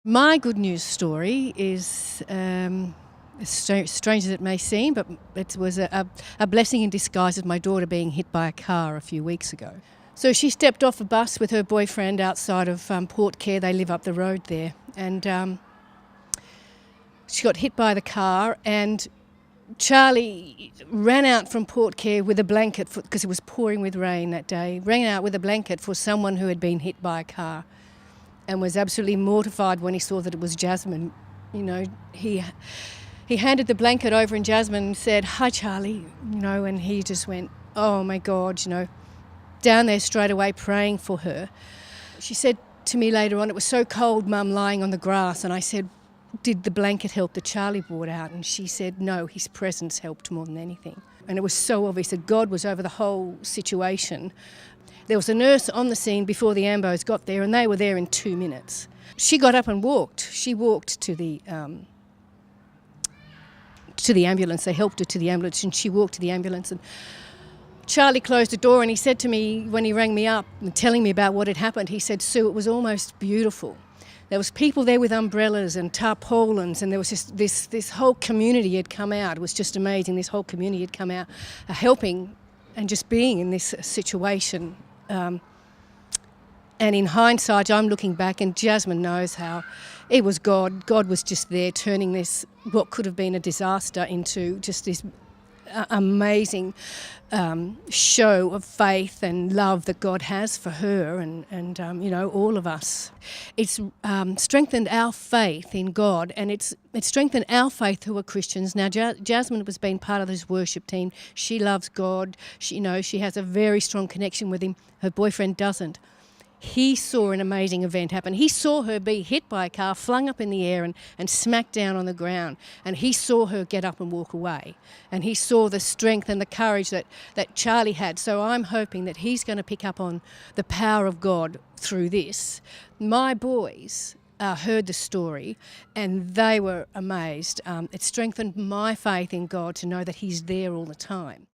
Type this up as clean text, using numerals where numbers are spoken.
My good news story is, as strange as it may seem, but it was a blessing in disguise of my daughter being hit by a car a few weeks ago. So she stepped off a bus with her boyfriend outside of Port Care. They live up the road there. And she got hit by the car, and Charlie ran out from Port Care with a blanket, because it was pouring with rain that day, ran out with a blanket for someone who had been hit by a car, and was absolutely mortified when he saw that it was Jasmine. You know, he handed the blanket over, and Jasmine said, "Hi, Charlie," and he just went, "Oh my God," down there straight away praying for her. She said to me later on, "It was so cold, Mum, lying on the grass," and I said, "Did the blanket help that Charlie brought out?" And she said, "No, his presence helped more than anything." And it was so obvious that God was over the whole situation. There was a nurse on the scene before the ambos got there, and they were there in 2 minutes. She got up and walked. She walked to the ambulance. They helped her to the ambulance, and she walked to the ambulance. And Charlie closed the door, and he said to me when he rang me up and telling me about what had happened, he said, "Sue, it was almost beautiful. There was people there with umbrellas and tarpaulins, and there was just this whole community had come out. It was just amazing. This whole community had come out helping and just being in this situation." And in hindsight, I'm looking back, and Jasmine knows how it was God. God was just there turning this, what could have been a disaster, into just this amazing show of faith and love that God has for her and all of us. It's strengthened our faith in God, and it's strengthened our faith who are Christians. Now, Jasmine has been part of this worship team. She loves God. She has a very strong connection with Him. Her boyfriend doesn't. He saw an amazing event happen. He saw her be hit by a car, flung up in the air and smacked down on the ground. And he saw her get up and walk away. And he saw the strength and the courage that Charlie had. So I'm hoping that he's going to pick up on the power of God through this. My boys heard the story, and they were amazed. It strengthened my faith in God to know that He's there all the time.